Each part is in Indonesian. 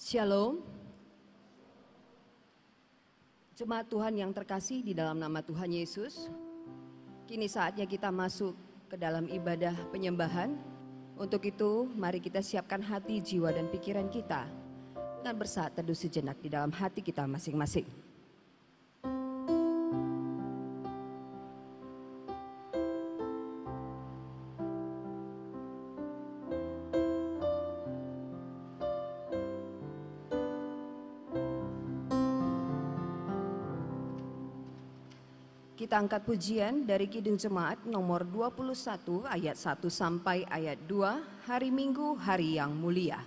Shalom. Jemaat Tuhan yang terkasih di dalam nama Tuhan Yesus, kini saatnya kita masuk ke dalam ibadah penyembahan. Untuk itu, mari kita siapkan hati, jiwa, dan pikiran kita dengan bersaat teduh sejenak di dalam hati kita masing-masing. Kita angkat pujian dari Kidung Jemaat nomor 21 ayat 1 sampai ayat 2, hari Minggu, hari yang mulia.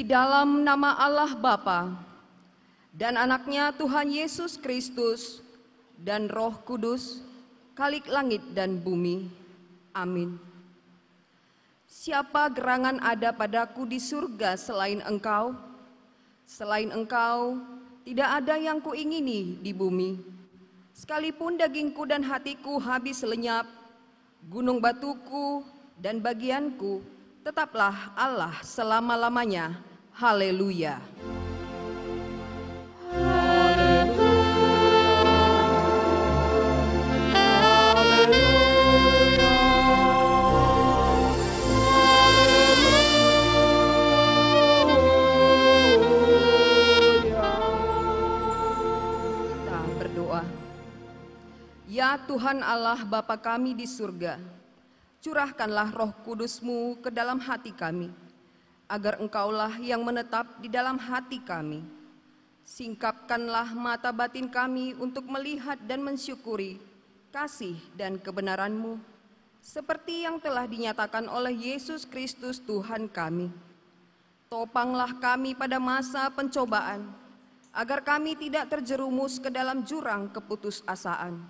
Dalam nama Allah Bapa dan anaknya Tuhan Yesus Kristus dan Roh Kudus, Khalik langit dan bumi. Amin. Siapa gerangan ada padaku di surga selain Engkau? Selain Engkau, tidak ada yang kuingini di bumi. Sekalipun dagingku dan hatiku habis lenyap, gunung batuku dan bagianku, tetaplah Allah selama-lamanya. Haleluya. Kita berdoa. Ya Tuhan Allah Bapa kami di surga, curahkanlah Roh Kudus-Mu ke dalam hati kami, agar Engkaulah yang menetap di dalam hati kami. Singkapkanlah mata batin kami untuk melihat dan mensyukuri kasih dan kebenaran-Mu, seperti yang telah dinyatakan oleh Yesus Kristus Tuhan kami. Topanglah kami pada masa pencobaan, agar kami tidak terjerumus ke dalam jurang keputusasaan.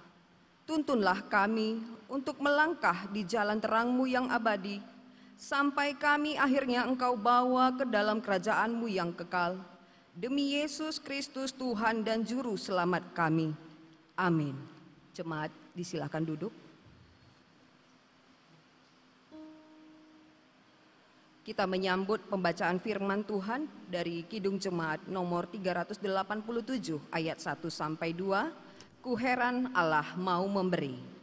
Tuntunlah kami untuk melangkah di jalan terang-Mu yang abadi, sampai kami akhirnya Engkau bawa ke dalam kerajaan-Mu yang kekal. Demi Yesus Kristus Tuhan dan Juru Selamat kami. Amin. Jemaat, disilakan duduk. Kita menyambut pembacaan firman Tuhan dari Kidung Jemaat nomor 387 ayat 1 sampai 2. Ku heran Allah mau memberi.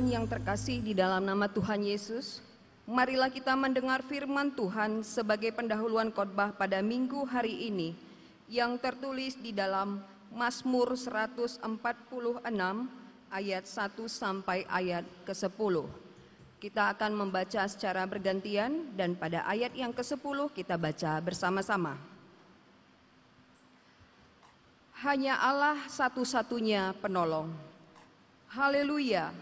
Tuhan yang terkasih, di dalam nama Tuhan Yesus, marilah kita mendengar firman Tuhan sebagai pendahuluan khotbah pada minggu hari ini yang tertulis di dalam Mazmur 146 ayat 1 sampai ayat ke-10. Kita akan membaca secara bergantian dan pada ayat yang ke-10 kita baca bersama-sama. Hanya Allah satu-satunya penolong. Haleluya,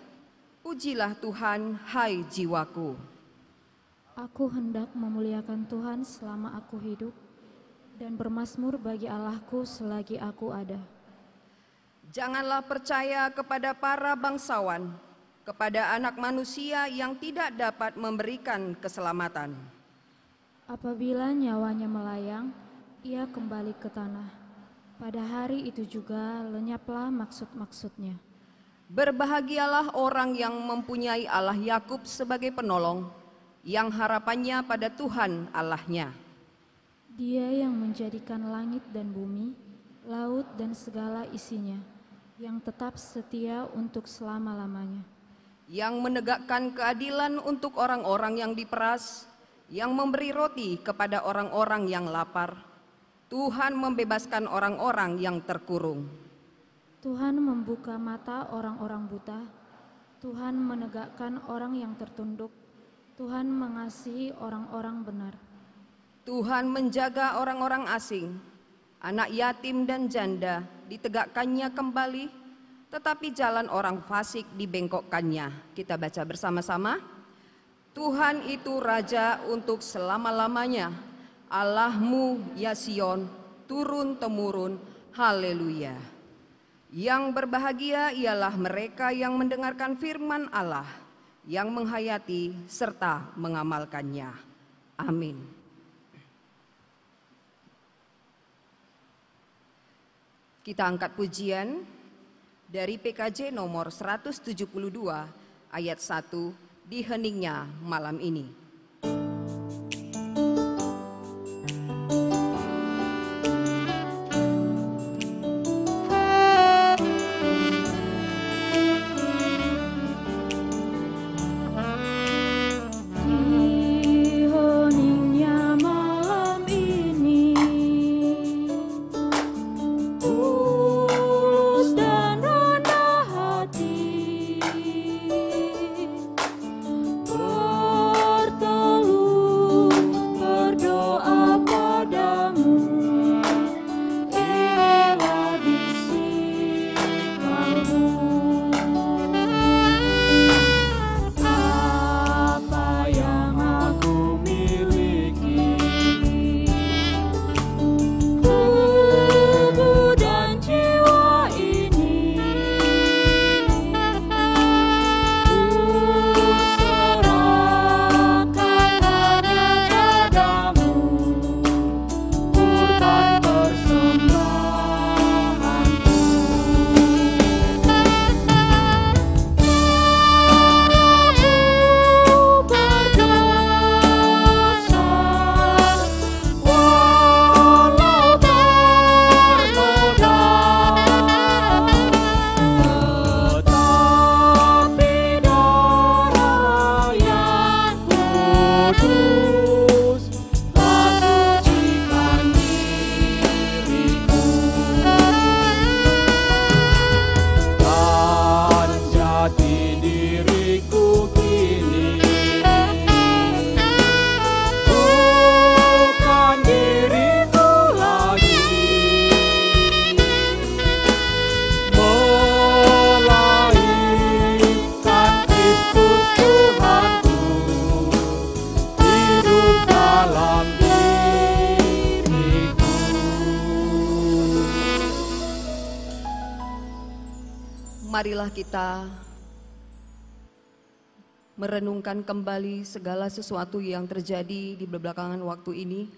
pujilah Tuhan, hai jiwaku. Aku hendak memuliakan Tuhan selama aku hidup dan bermazmur bagi Allahku selagi aku ada. Janganlah percaya kepada para bangsawan, kepada anak manusia yang tidak dapat memberikan keselamatan. Apabila nyawanya melayang, ia kembali ke tanah. Pada hari itu juga lenyaplah maksud-maksudnya. Berbahagialah orang yang mempunyai Allah Yakub sebagai penolong, yang harapannya pada Tuhan Allahnya. Dia yang menjadikan langit dan bumi, laut dan segala isinya, yang tetap setia untuk selama-lamanya. Yang menegakkan keadilan untuk orang-orang yang diperas, yang memberi roti kepada orang-orang yang lapar. Tuhan membebaskan orang-orang yang terkurung. Tuhan membuka mata orang-orang buta. Tuhan menegakkan orang yang tertunduk. Tuhan mengasihi orang-orang benar. Tuhan menjaga orang-orang asing, anak yatim dan janda ditegakkannya kembali, tetapi jalan orang fasik dibengkokkannya. Kita baca bersama-sama. Tuhan itu Raja untuk selama-lamanya. Allahmu ya Sion, turun-temurun. Haleluya. Yang berbahagia ialah mereka yang mendengarkan firman Allah, yang menghayati serta mengamalkannya. Amin. Kita angkat pujian dari PKJ nomor 172 ayat 1 di heningnya malam ini. Marilah kita merenungkan kembali segala sesuatu yang terjadi di belakangan waktu ini,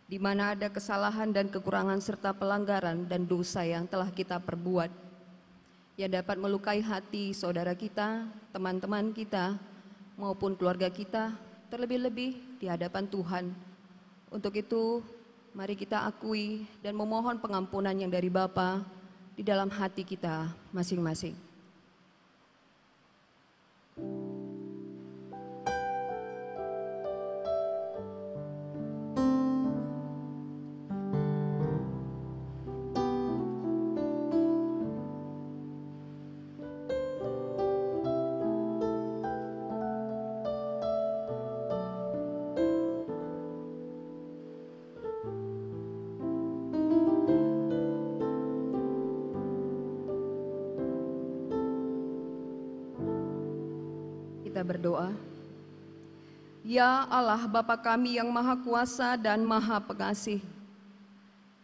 di mana ada kesalahan dan kekurangan serta pelanggaran dan dosa yang telah kita perbuat, yang dapat melukai hati saudara kita, teman-teman kita, maupun keluarga kita, terlebih-lebih di hadapan Tuhan. Untuk itu, mari kita akui dan memohon pengampunan yang dari Bapa di dalam hati kita masing-masing. kita berdoa. Ya Allah Bapa kami yang Maha Kuasa dan Maha Pengasih,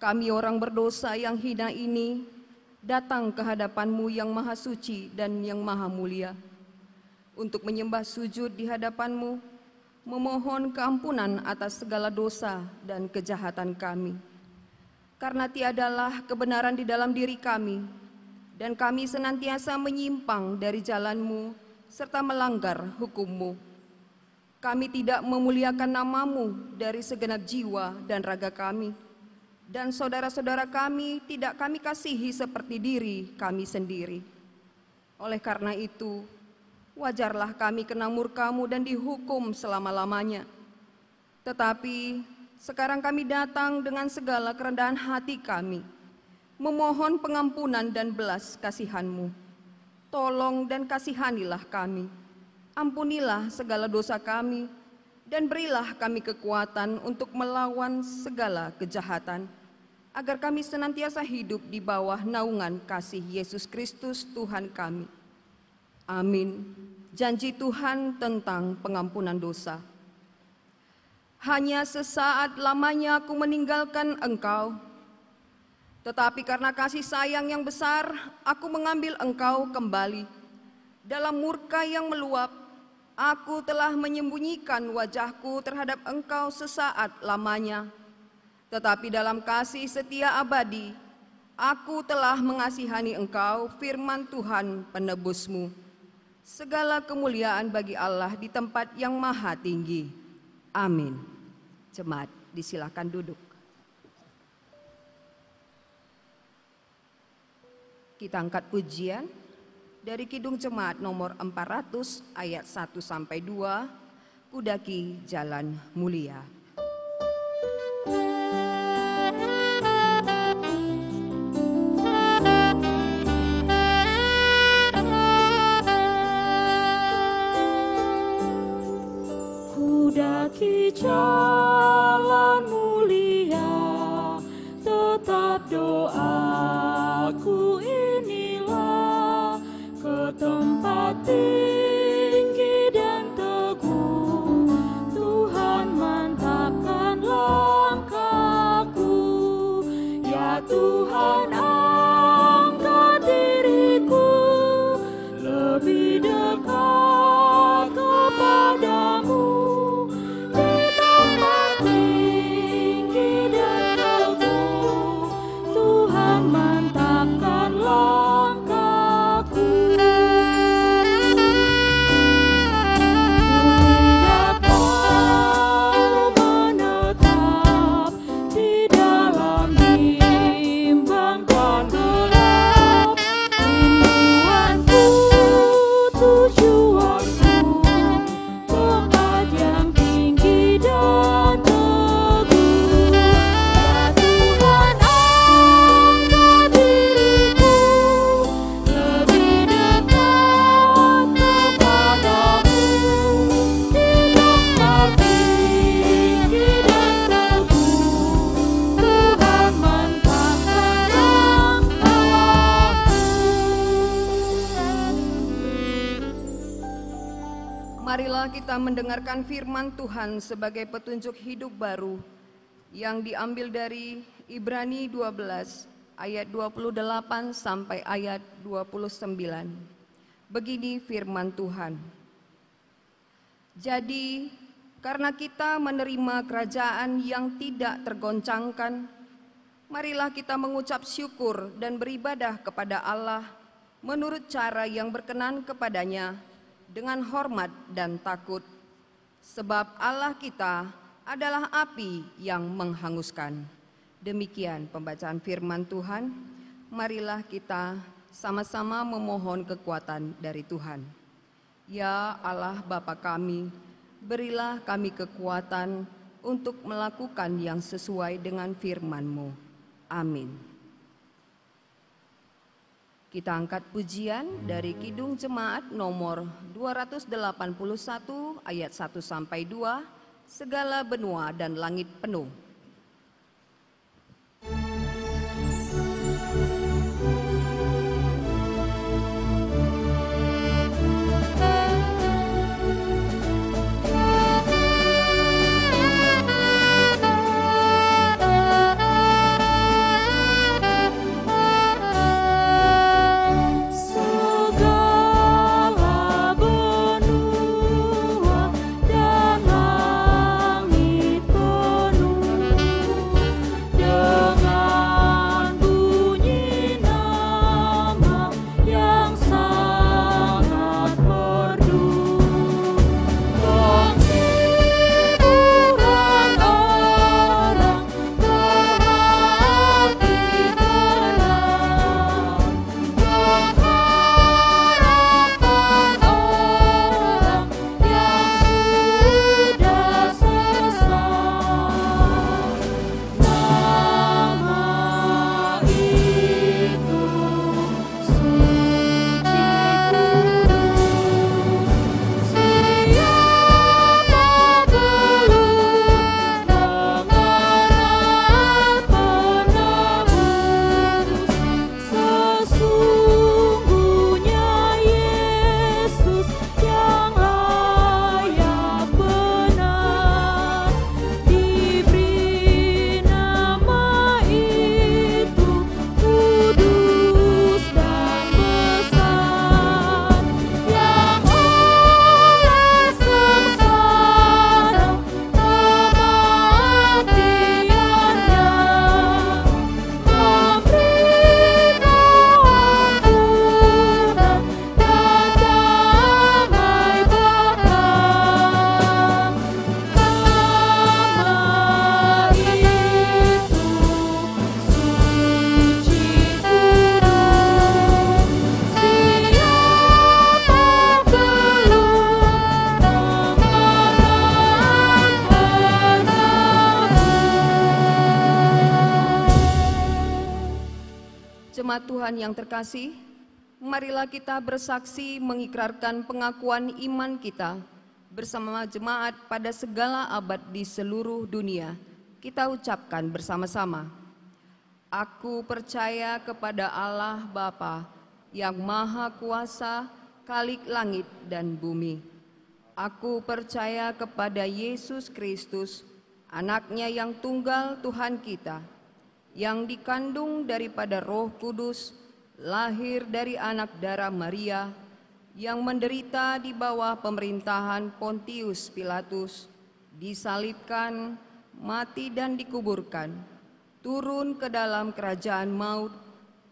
kami orang berdosa yang hina ini datang ke hadapan-Mu yang Maha Suci dan yang Maha Mulia untuk menyembah sujud di hadapan-Mu, memohon keampunan atas segala dosa dan kejahatan kami. Karena tiadalah kebenaran di dalam diri kami, dan kami senantiasa menyimpang dari jalan-Mu serta melanggar hukum-Mu. Kami tidak memuliakan nama-Mu dari segenap jiwa dan raga kami, dan saudara-saudara kami tidak kami kasihi seperti diri kami sendiri. Oleh karena itu, wajarlah kami kena murka-Mu dan dihukum selama-lamanya. Tetapi sekarang kami datang dengan segala kerendahan hati kami, memohon pengampunan dan belas kasihan-Mu. Tolong dan kasihanilah kami, ampunilah segala dosa kami, dan berilah kami kekuatan untuk melawan segala kejahatan, agar kami senantiasa hidup di bawah naungan kasih Yesus Kristus Tuhan kami. Amin. Janji Tuhan tentang pengampunan dosa. Hanya sesaat lamanya aku meninggalkan Engkau, tetapi karena kasih sayang yang besar, aku mengambil Engkau kembali. Dalam murka yang meluap, aku telah menyembunyikan wajahku terhadap Engkau sesaat lamanya. Tetapi dalam kasih setia abadi, aku telah mengasihani Engkau, firman Tuhan penebus-Mu. Segala kemuliaan bagi Allah di tempat yang maha tinggi. Amin. Jemaat, disilakan duduk. Kita angkat pujian dari Kidung Jemaat nomor 400 ayat 1 sampai 2, Kudaki Jalan Mulia. Kudaki jalan mulia, tetap doaku inilah, ke tempat tinggi dan teguh, Tuhan mantapkan langkahku. Ya Tuhan, angkat diriku lebih dekat kepadamu. Marilah kita mendengarkan firman Tuhan sebagai petunjuk hidup baru yang diambil dari Ibrani 12 ayat 28 sampai ayat 29. Begini firman Tuhan. Jadi, karena kita menerima kerajaan yang tidak tergoncangkan, marilah kita mengucap syukur dan beribadah kepada Allah menurut cara yang berkenan kepadanya, dengan hormat dan takut, sebab Allah kita adalah api yang menghanguskan. Demikian pembacaan firman Tuhan. Marilah kita sama-sama memohon kekuatan dari Tuhan. Ya Allah Bapa kami, berilah kami kekuatan untuk melakukan yang sesuai dengan firman-Mu. Amin. Kita angkat pujian dari Kidung Jemaat nomor 281 ayat 1 sampai 2, segala benua dan langit penuh. jemaat Tuhan yang terkasih, marilah kita bersaksi mengikrarkan pengakuan iman kita bersama jemaat pada segala abad di seluruh dunia. Kita ucapkan bersama-sama. Aku percaya kepada Allah Bapa yang Maha Kuasa, Khalik langit dan bumi. Aku percaya kepada Yesus Kristus, Anaknya yang tunggal Tuhan kita, yang dikandung daripada Roh Kudus, lahir dari anak darah Maria, yang menderita di bawah pemerintahan Pontius Pilatus, disalibkan, mati dan dikuburkan, turun ke dalam kerajaan maut,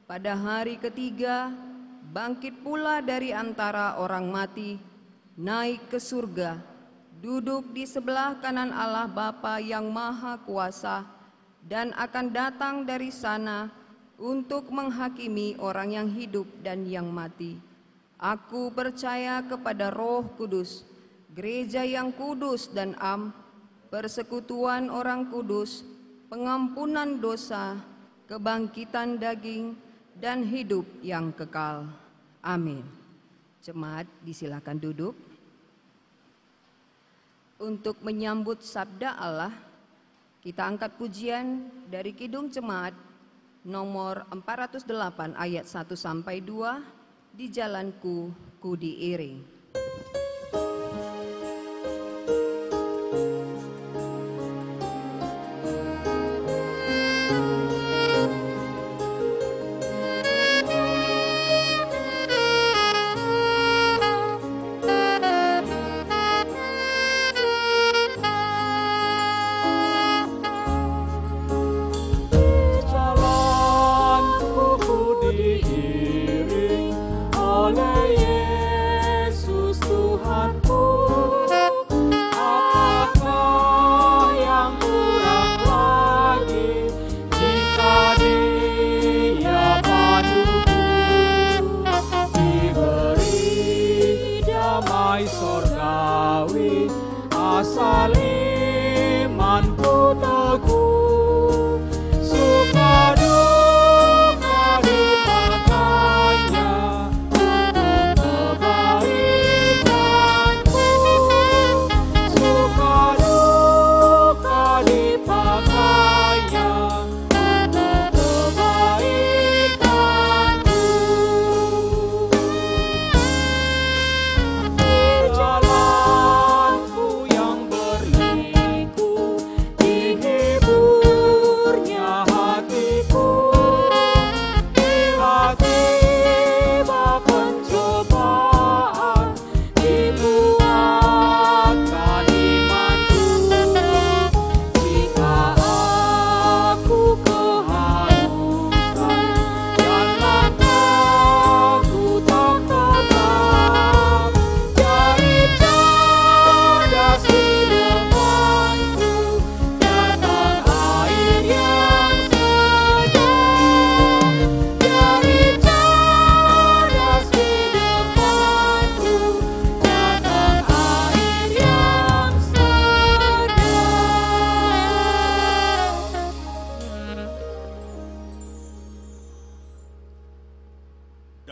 pada hari ketiga bangkit pula dari antara orang mati, naik ke surga, duduk di sebelah kanan Allah Bapa yang Maha Kuasa, dan akan datang dari sana untuk menghakimi orang yang hidup dan yang mati. Aku percaya kepada Roh Kudus, gereja yang kudus dan persekutuan orang kudus, pengampunan dosa, kebangkitan daging, dan hidup yang kekal. Amin. Jemaat disilakan duduk. Untuk menyambut sabda Allah, kita angkat pujian dari Kidung Jemaat nomor 408 ayat 1 sampai 2, di jalanku ku diiring.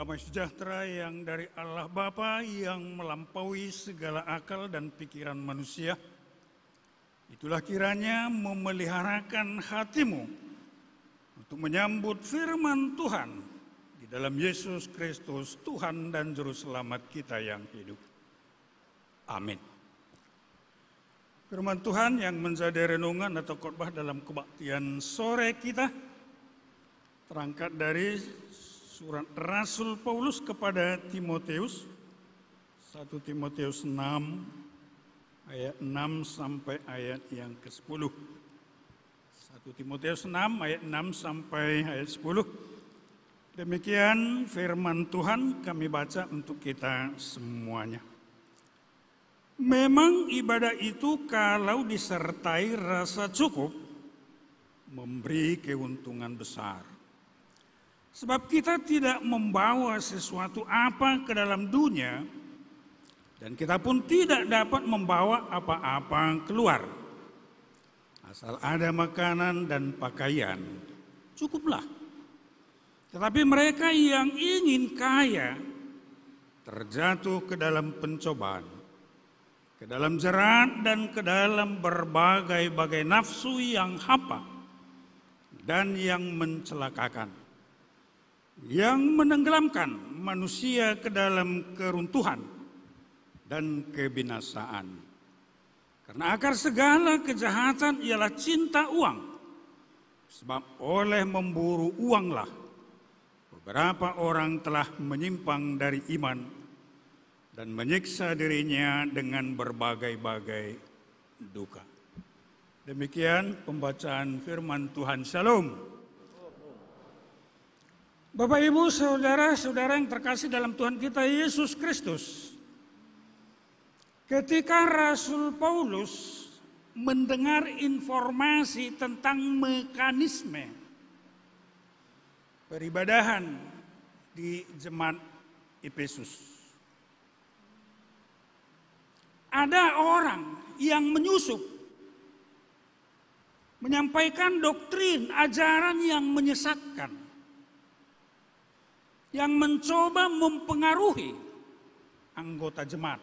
Damai sejahtera yang dari Allah Bapa yang melampaui segala akal dan pikiran manusia, itulah kiranya memeliharakan hatimu untuk menyambut firman Tuhan di dalam Yesus Kristus, Tuhan dan Juru Selamat kita yang hidup. Amin. Firman Tuhan yang menjadi renungan atau khotbah dalam kebaktian sore kita terangkat dari surat Rasul Paulus kepada Timoteus, 1 Timoteus 6 ayat 6 sampai ayat yang ke-10. 1 Timoteus 6 ayat 6 sampai ayat 10. Demikian firman Tuhan kami baca untuk kita semuanya. Memang ibadah itu kalau disertai rasa cukup memberi keuntungan besar. Sebab kita tidak membawa sesuatu apa ke dalam dunia, dan kita pun tidak dapat membawa apa-apa keluar. Asal ada makanan dan pakaian, cukuplah. Tetapi mereka yang ingin kaya terjatuh ke dalam pencobaan, ke dalam jerat dan ke dalam berbagai-bagai nafsu yang hampa dan yang mencelakakan, yang menenggelamkan manusia ke dalam keruntuhan dan kebinasaan. Karena akar segala kejahatan ialah cinta uang, sebab oleh memburu uanglah beberapa orang telah menyimpang dari iman dan menyiksa dirinya dengan berbagai-bagai duka. Demikian pembacaan firman Tuhan. Shalom. Bapak, Ibu, saudara-saudara yang terkasih dalam Tuhan kita Yesus Kristus. Ketika Rasul Paulus mendengar informasi tentang mekanisme peribadahan di jemaat Efesus, ada orang yang menyusup, menyampaikan doktrin, ajaran yang menyesatkan, yang mencoba mempengaruhi anggota jemaat.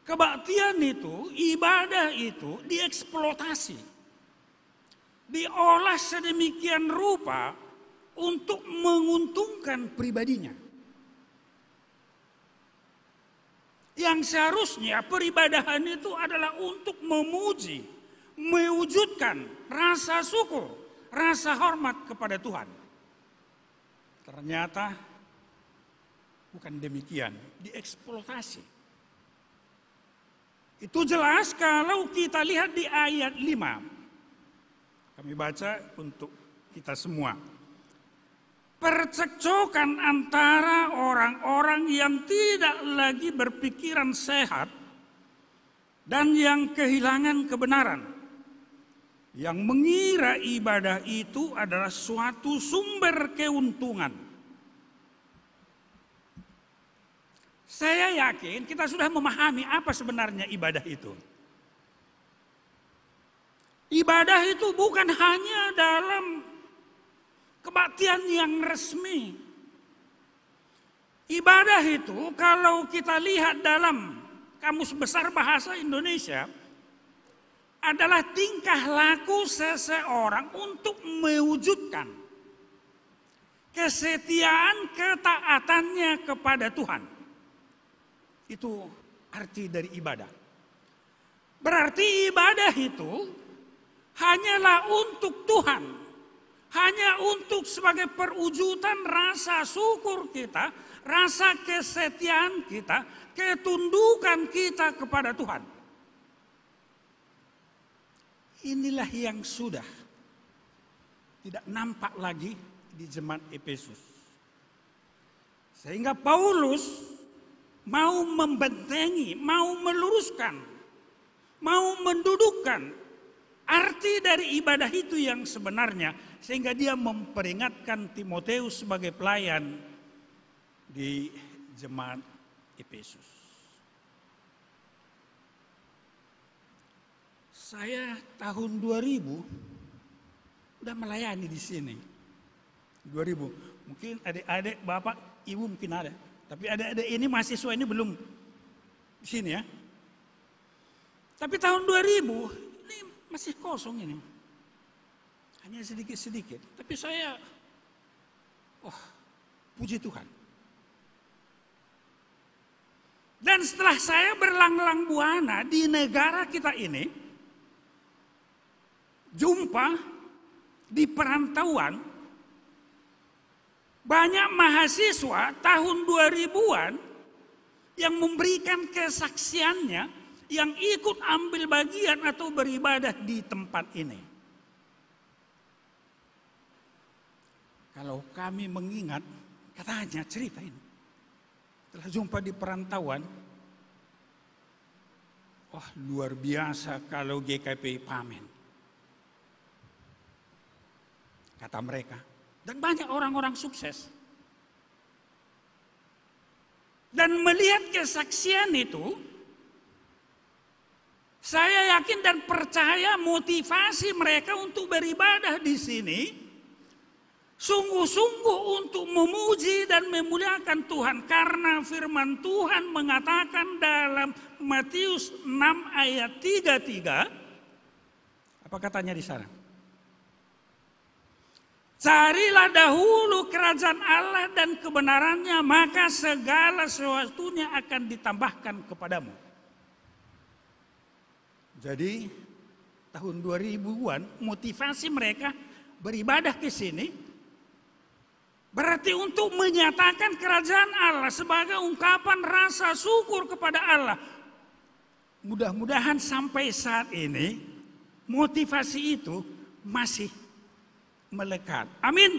Kebaktian itu, ibadah itu dieksploitasi, diolah sedemikian rupa untuk menguntungkan pribadinya. Yang seharusnya peribadahan itu adalah untuk memuji, mewujudkan rasa syukur, rasa hormat kepada Tuhan. Ternyata bukan demikian, dieksploitasi. Itu jelas kalau kita lihat di ayat 5. Kami baca untuk kita semua. Percekcokan antara orang-orang yang tidak lagi berpikiran sehat dan yang kehilangan kebenaran, yang mengira ibadah itu adalah suatu sumber keuntungan. Saya yakin kita sudah memahami apa sebenarnya ibadah itu. Ibadah itu bukan hanya dalam kebaktian yang resmi. Ibadah itu kalau kita lihat dalam Kamus Besar Bahasa Indonesia adalah tingkah laku seseorang untuk mewujudkan kesetiaan ketaatannya kepada Tuhan. Itu arti dari ibadah. Berarti ibadah itu hanyalah untuk Tuhan, hanya untuk sebagai perwujudan rasa syukur kita, rasa kesetiaan kita, ketundukan kita kepada Tuhan. Inilah yang sudah tidak nampak lagi di jemaat Efesus. Sehingga Paulus mau membentengi, mau meluruskan, mau mendudukkan arti dari ibadah itu yang sebenarnya, sehingga dia memperingatkan Timoteus sebagai pelayan di jemaat Efesus. Saya tahun 2000 udah melayani di sini. 2000, mungkin adik-adik, bapak, ibu mungkin ada. Tapi adik-adik ini, mahasiswa ini belum di sini ya. Tapi tahun 2000 ini masih kosong ini. Hanya sedikit-sedikit. Tapi saya, puji Tuhan. Dan setelah saya berlang-lang buana di negara kita ini, jumpa di perantauan, banyak mahasiswa tahun 2000-an yang memberikan kesaksiannya, yang ikut ambil bagian atau beribadah di tempat ini. Kalau kami mengingat, katanya cerita ini, telah jumpa di perantauan, luar biasa kalau GKP pamen, kata mereka. Dan banyak orang-orang sukses. Dan melihat kesaksian itu, saya yakin dan percaya motivasi mereka untuk beribadah di sini sungguh-sungguh untuk memuji dan memuliakan Tuhan. Karena firman Tuhan mengatakan dalam Matius 6 ayat 33. Apa katanya di sana? Carilah dahulu kerajaan Allah dan kebenarannya, maka segala sesuatunya akan ditambahkan kepadamu. Jadi tahun 2000-an motivasi mereka beribadah ke sini berarti untuk menyatakan kerajaan Allah sebagai ungkapan rasa syukur kepada Allah. Mudah-mudahan sampai saat ini motivasi itu masih melekat. Amin.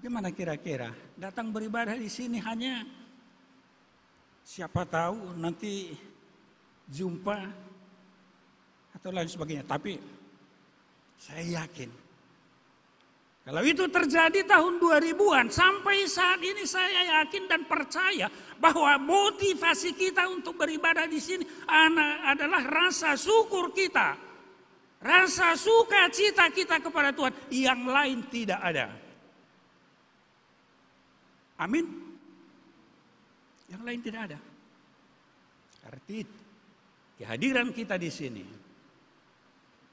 Bagaimana kira-kira? Datang beribadah di sini hanya siapa tahu nanti jumpa atau lain sebagainya. Tapi saya yakin kalau itu terjadi tahun 2000-an sampai saat ini saya yakin dan percaya bahwa motivasi kita untuk beribadah di sini adalah rasa syukur kita. Rasa sukacita kita kepada Tuhan, yang lain tidak ada. Amin. Yang lain tidak ada. Arti kehadiran kita di sini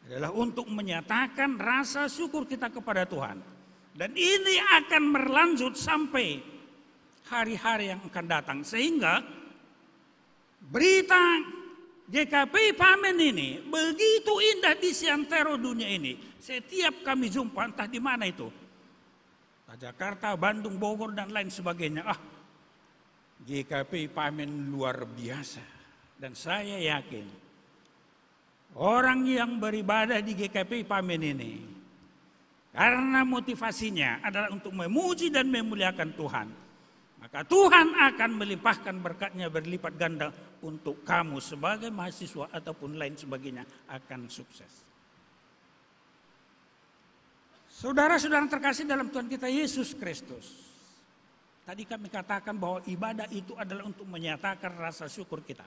adalah untuk menyatakan rasa syukur kita kepada Tuhan. Dan ini akan berlanjut sampai hari-hari yang akan datang. Sehingga berita GKP Pamen ini begitu indah di seantero dunia ini. Setiap kami jumpa entah di mana itu. Jakarta, Bandung, Bogor dan lain sebagainya. GKP Pamen luar biasa. Dan saya yakin orang yang beribadah di GKP Pamen ini karena motivasinya adalah untuk memuji dan memuliakan Tuhan, maka Tuhan akan melimpahkan berkatnya berlipat ganda untuk kamu sebagai mahasiswa ataupun lain sebagainya akan sukses. Saudara-saudara terkasih dalam Tuhan kita Yesus Kristus. Tadi kami katakan bahwa ibadah itu adalah untuk menyatakan rasa syukur kita.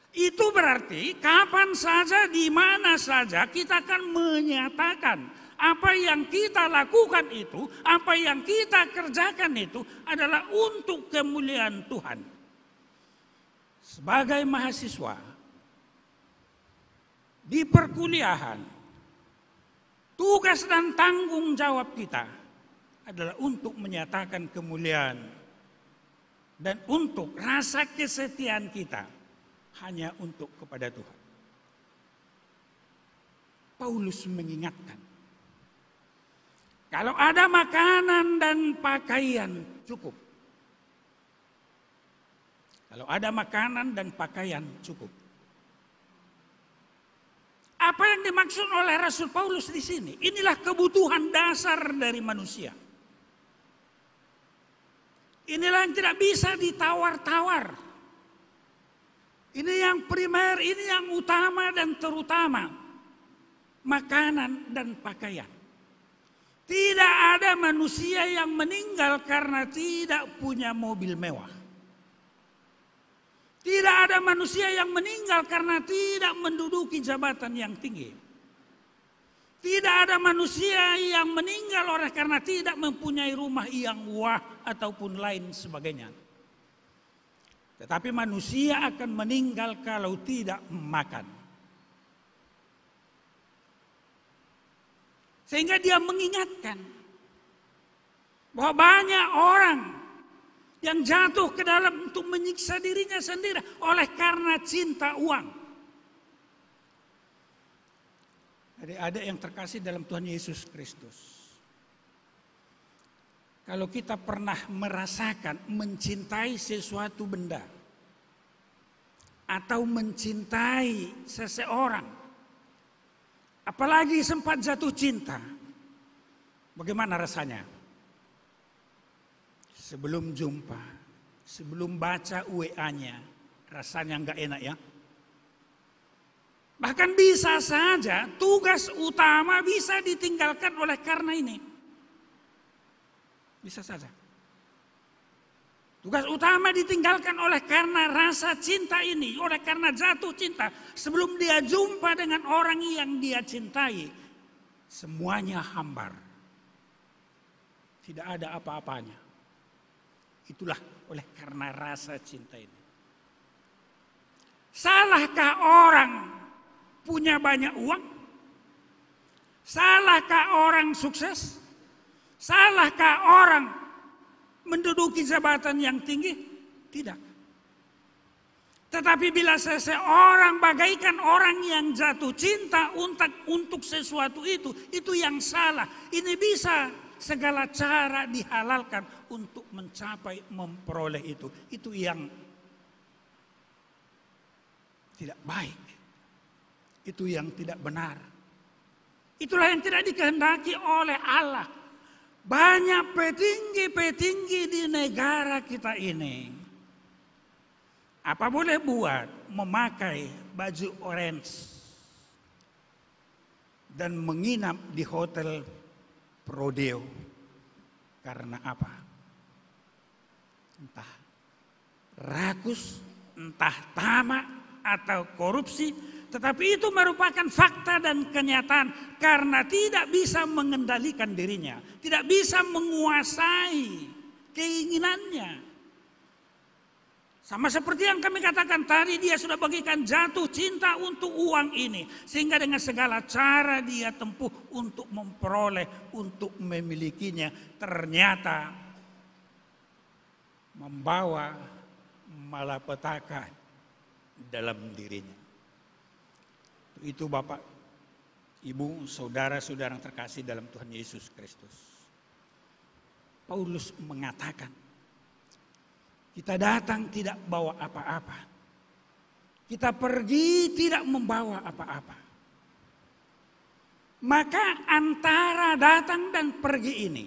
Itu berarti kapan saja, di mana saja kita akan menyatakan apa yang kita lakukan itu, apa yang kita kerjakan itu adalah untuk kemuliaan Tuhan. Sebagai mahasiswa di perkuliahan, tugas dan tanggung jawab kita adalah untuk menyatakan kemuliaan dan untuk rasa kesetiaan kita hanya untuk kepada Tuhan. Paulus mengingatkan, kalau ada makanan dan pakaian cukup. Kalau ada makanan dan pakaian cukup. Apa yang dimaksud oleh Rasul Paulus di sini? Inilah kebutuhan dasar dari manusia. Inilah yang tidak bisa ditawar-tawar. Ini yang primer, ini yang utama dan terutama. Makanan dan pakaian. Tidak ada manusia yang meninggal karena tidak punya mobil mewah. Tidak ada manusia yang meninggal karena tidak menduduki jabatan yang tinggi. Tidak ada manusia yang meninggal oleh karena tidak mempunyai rumah yang wah ataupun lain sebagainya. Tetapi manusia akan meninggal kalau tidak makan. Sehingga dia mengingatkan bahwa banyak orang yang jatuh ke dalam untuk menyiksa dirinya sendiri oleh karena cinta uang. Adik-adik yang terkasih dalam Tuhan Yesus Kristus. Kalau kita pernah merasakan mencintai sesuatu benda atau mencintai seseorang, apalagi sempat jatuh cinta, bagaimana rasanya? Sebelum jumpa, sebelum baca WA-nya, rasanya nggak enak ya. Bahkan bisa saja tugas utama bisa ditinggalkan oleh karena ini. Bisa saja. Tugas utama ditinggalkan oleh karena rasa cinta ini, oleh karena jatuh cinta. Sebelum dia jumpa dengan orang yang dia cintai, semuanya hambar. tidak ada apa-apanya. Itulah oleh karena rasa cinta ini. Salahkah orang punya banyak uang? Salahkah orang sukses? Salahkah orang menduduki jabatan yang tinggi? Tidak. Tetapi bila seseorang bagaikan orang yang jatuh cinta untuk sesuatu itu yang salah. Ini bisa segala cara dihalalkan untuk mencapai, memperoleh itu. Itu yang tidak baik. Itu yang tidak benar. Itulah yang tidak dikehendaki oleh Allah. Banyak petinggi-petinggi di negara kita ini. Apa boleh buat memakai baju orange dan menginap di hotel Prodeo. Karena apa? Entah rakus, entah tamak atau korupsi, tetapi itu merupakan fakta dan kenyataan karena tidak bisa mengendalikan dirinya, tidak bisa menguasai keinginannya. Sama seperti yang kami katakan tadi, dia sudah bagikan jatuh cinta untuk uang ini. Sehingga dengan segala cara dia tempuh untuk memperoleh, untuk memilikinya. Ternyata membawa malapetaka dalam dirinya. Itu Bapak, Ibu, saudara-saudara yang terkasih dalam Tuhan Yesus Kristus. Paulus mengatakan, kita datang tidak bawa apa-apa. Kita pergi tidak membawa apa-apa. Maka antara datang dan pergi ini,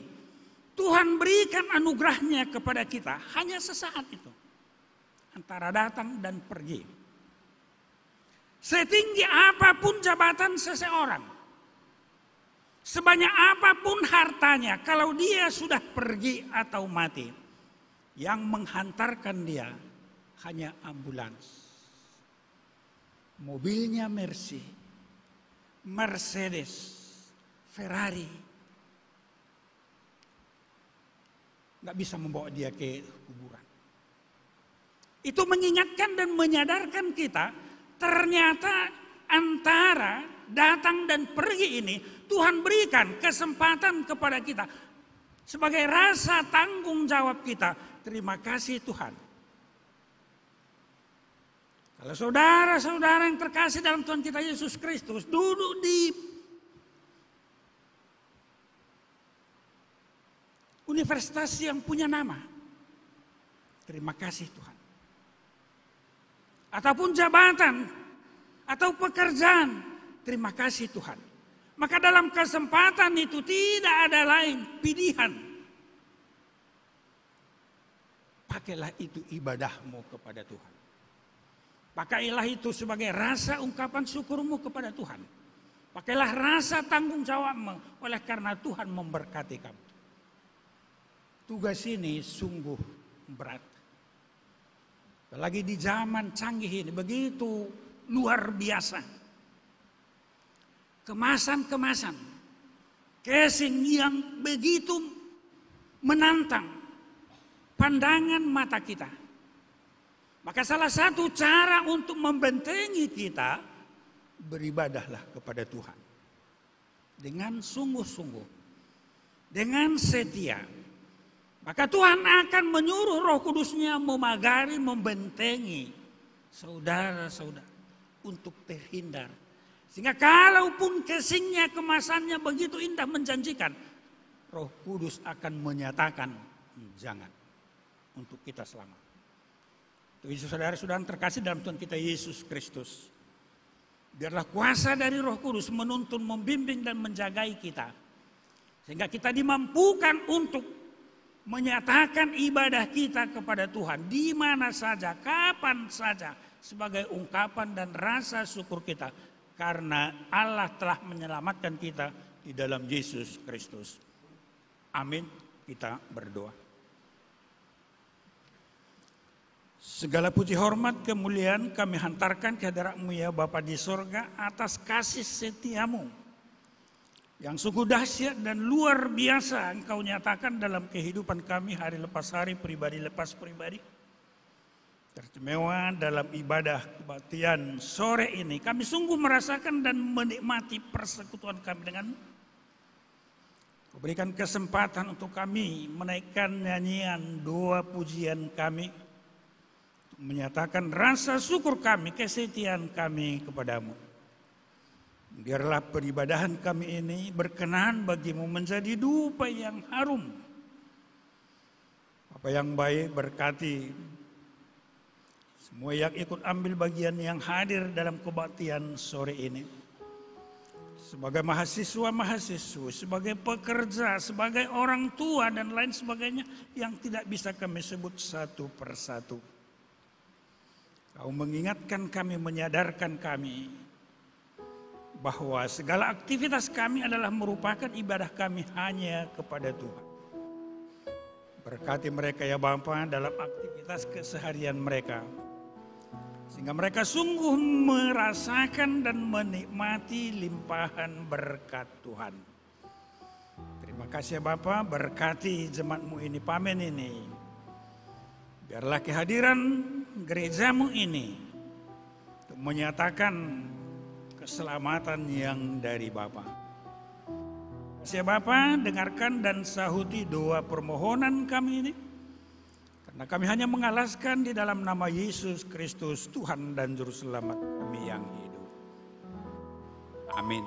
Tuhan berikan anugerahnya kepada kita hanya sesaat itu. Antara datang dan pergi. Setinggi apapun jabatan seseorang, sebanyak apapun hartanya, kalau dia sudah pergi atau mati, yang menghantarkan dia hanya ambulans. Mobilnya Mercy, Mercedes, Ferrari. Nggak bisa membawa dia ke kuburan. Itu mengingatkan dan menyadarkan kita, ternyata antara datang dan pergi ini, Tuhan berikan kesempatan kepada kita. Sebagai rasa tanggung jawab kita, terima kasih Tuhan. Kalau saudara-saudara yang terkasih dalam Tuhan kita Yesus Kristus duduk di universitas yang punya nama, terima kasih Tuhan. Ataupun jabatan atau pekerjaan, terima kasih Tuhan. Maka dalam kesempatan itu tidak ada lain pilihan. Pakailah itu ibadahmu kepada Tuhan. Pakailah itu sebagai rasa ungkapan syukurmu kepada Tuhan. Pakailah rasa tanggung jawabmu oleh karena Tuhan memberkati kamu. Tugas ini sungguh berat. Apalagi di zaman canggih ini begitu luar biasa. Kemasan-kemasan, casing yang begitu menantang pandangan mata kita. Maka salah satu cara untuk membentengi kita, beribadahlah kepada Tuhan. Dengan sungguh-sungguh, dengan setia. Maka Tuhan akan menyuruh Roh Kudus-Nya memagari, membentengi saudara-saudara untuk terhindar. Sehingga kalaupun casingnya, kemasannya begitu indah menjanjikan, Roh Kudus akan menyatakan jangan untuk kita selamat. Itu saudara-saudara terkasih dalam Tuhan kita Yesus Kristus. Biarlah kuasa dari Roh Kudus menuntun, membimbing dan menjagai kita. Sehingga kita dimampukan untuk menyatakan ibadah kita kepada Tuhan di mana saja, kapan saja, sebagai ungkapan dan rasa syukur kita. Karena Allah telah menyelamatkan kita di dalam Yesus Kristus. Amin. Kita berdoa. Segala puji hormat kemuliaan kami hantarkan ke hadirat-Mu ya Bapa di sorga atas kasih setiamu yang sungguh dahsyat dan luar biasa Engkau nyatakan dalam kehidupan kami hari lepas hari, pribadi lepas pribadi. Teristimewa dalam ibadah kebaktian sore ini, kami sungguh merasakan dan menikmati persekutuan kami denganmu. Kau berikan kesempatan untuk kami menaikkan nyanyian doa pujian kami, untuk menyatakan rasa syukur kami, kesetiaan kami kepadamu. Biarlah peribadahan kami ini berkenan bagimu menjadi dupa yang harum. Apa yang baik berkati semua yang ikut ambil bagian yang hadir dalam kebaktian sore ini. Sebagai mahasiswa-mahasiswa, sebagai pekerja, sebagai orang tua dan lain sebagainya yang tidak bisa kami sebut satu persatu. Kau mengingatkan kami, menyadarkan kami bahwa segala aktivitas kami adalah merupakan ibadah kami hanya kepada Tuhan. Berkati mereka ya Bapa dalam aktivitas keseharian mereka, sehingga mereka sungguh merasakan dan menikmati limpahan berkat Tuhan. Terima kasih ya Bapa, berkati jemaat-Mu ini, Pamen ini. Biarlah kehadiran gerejamu ini untuk menyatakan keselamatan yang dari Bapa. Saya Bapa, dengarkan dan sahuti doa permohonan kami ini. Karena kami hanya mengalaskan di dalam nama Yesus Kristus, Tuhan dan Juru Selamat kami yang hidup. Amin.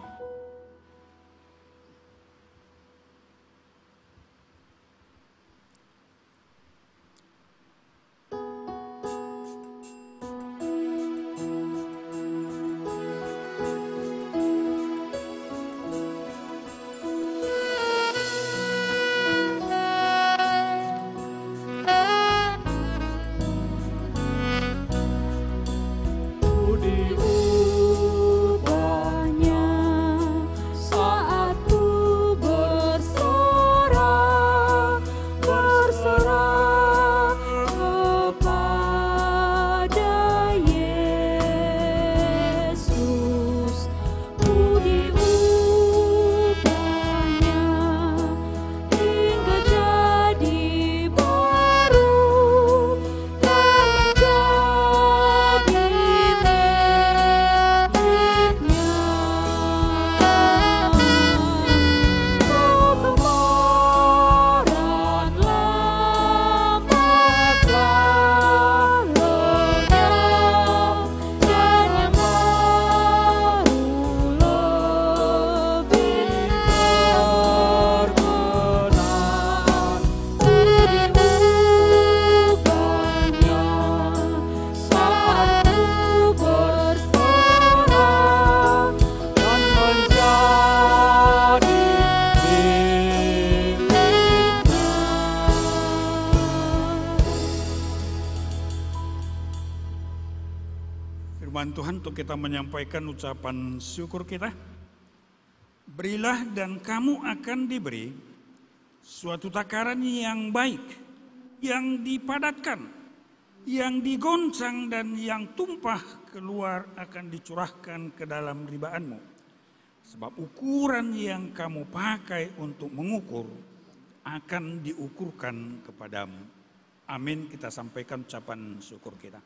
Tuhan untuk kita menyampaikan ucapan syukur kita. Berilah dan kamu akan diberi suatu takaran yang baik, yang dipadatkan, yang digoncang dan yang tumpah keluar akan dicurahkan ke dalam ribaanmu. Sebab ukuran yang kamu pakai untuk mengukur akan diukurkan kepadamu. Amin. Kita sampaikan ucapan syukur kita.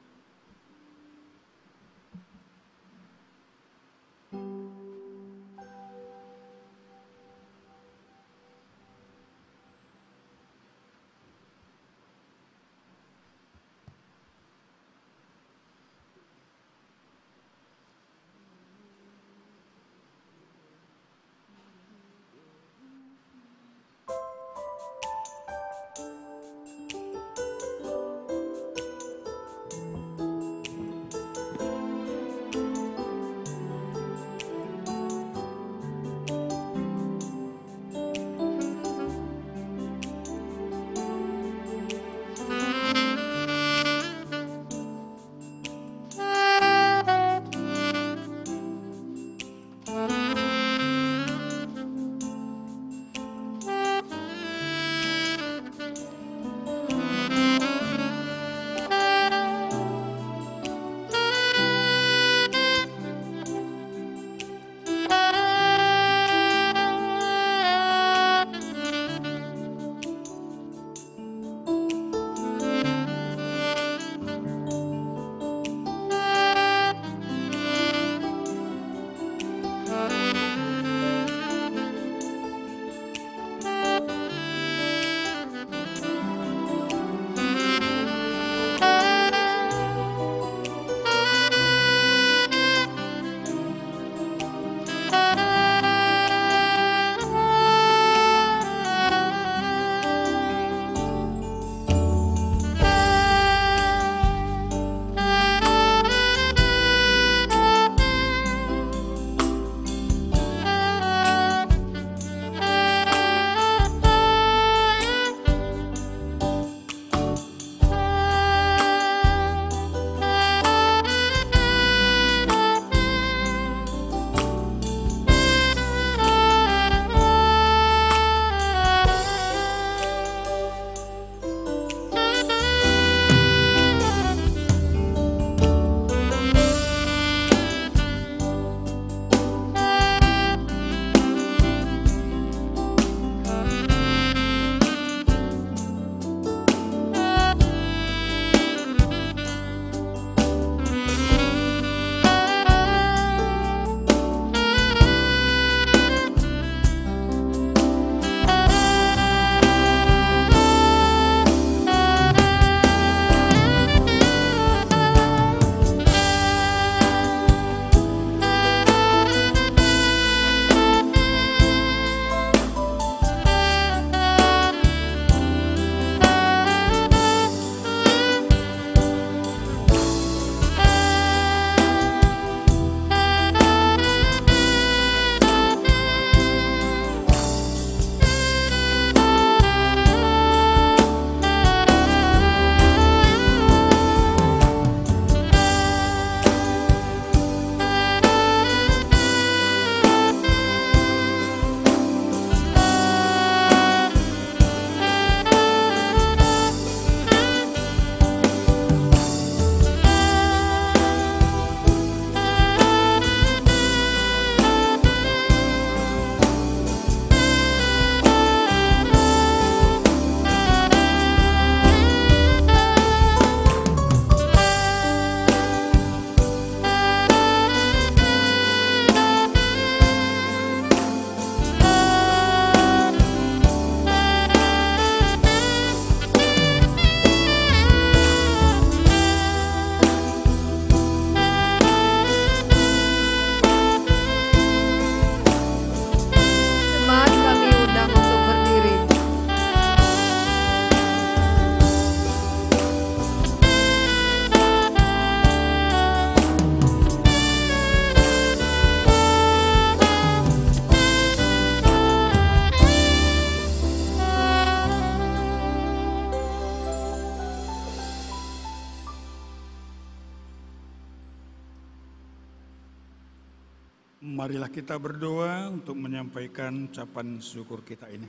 Marilah kita berdoa untuk menyampaikan ucapan syukur kita ini.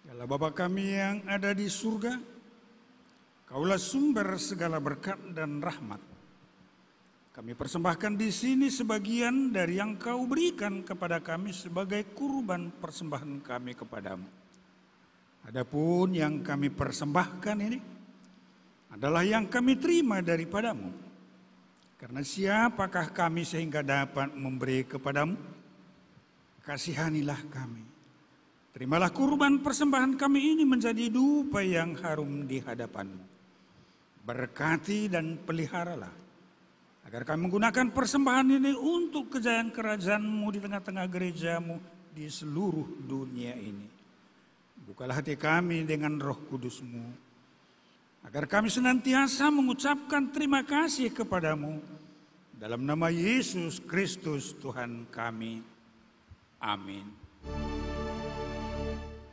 Ya Allah Bapa kami yang ada di surga, Kaulah sumber segala berkat dan rahmat. Kami persembahkan di sini sebagian dari yang Kau berikan kepada kami sebagai kurban persembahan kami kepadamu. Adapun yang kami persembahkan ini adalah yang kami terima daripadamu. Karena siapakah kami sehingga dapat memberi kepadamu? Kasihanilah kami. Terimalah kurban persembahan kami ini menjadi dupa yang harum di hadapan-Mu. Berkati dan peliharalah, agar kami menggunakan persembahan ini untuk kejayaan kerajaan-Mu di tengah-tengah gereja-Mu di seluruh dunia ini. Bukalah hati kami dengan Roh Kudus-Mu, agar kami senantiasa mengucapkan terima kasih kepadamu. Dalam nama Yesus Kristus Tuhan kami. Amin.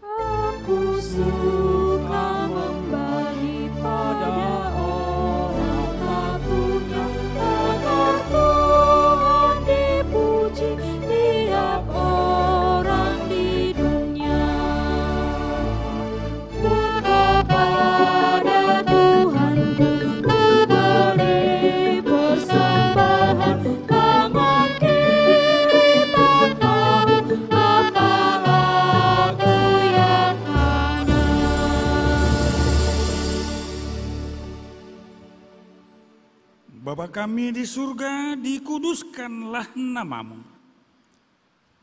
Aku suka membagi pada orang tak punya, agar Tuhan dipuji tiap orang di dunia. Pun kepada Tuhanku ku beri persembahan, tangan kiri tak tahu apa aku yang kanan. Bapa kami di surga, dikuduskanlah nama-Mu.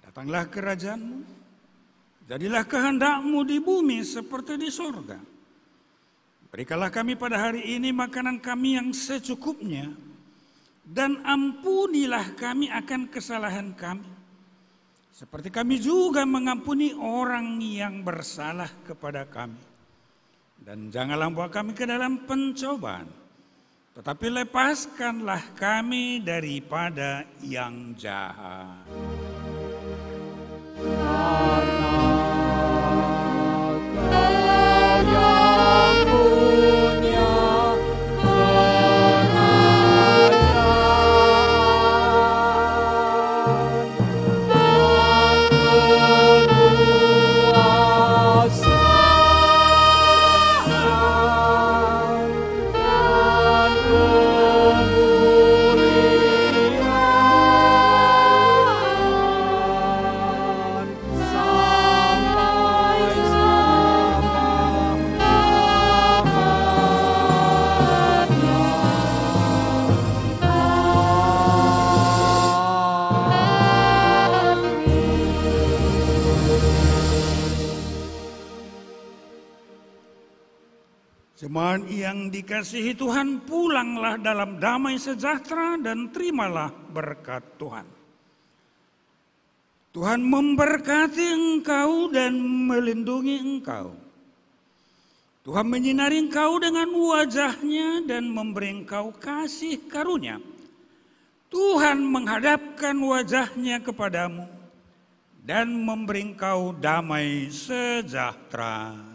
Datanglah kerajaan-Mu, jadilah kehendak-Mu di bumi seperti di surga. Berikanlah kami pada hari ini makanan kami yang secukupnya, dan ampunilah kami akan kesalahan kami, seperti kami juga mengampuni orang yang bersalah kepada kami. Dan janganlah bawa kami ke dalam pencobaan, tetapi lepaskanlah kami daripada yang jahat. Jemaat yang dikasihi Tuhan, pulanglah dalam damai sejahtera dan terimalah berkat Tuhan. Tuhan memberkati engkau dan melindungi engkau. Tuhan menyinari engkau dengan wajah-Nya dan memberi engkau kasih karunia. Tuhan menghadapkan wajah-Nya kepadamu dan memberi engkau damai sejahtera.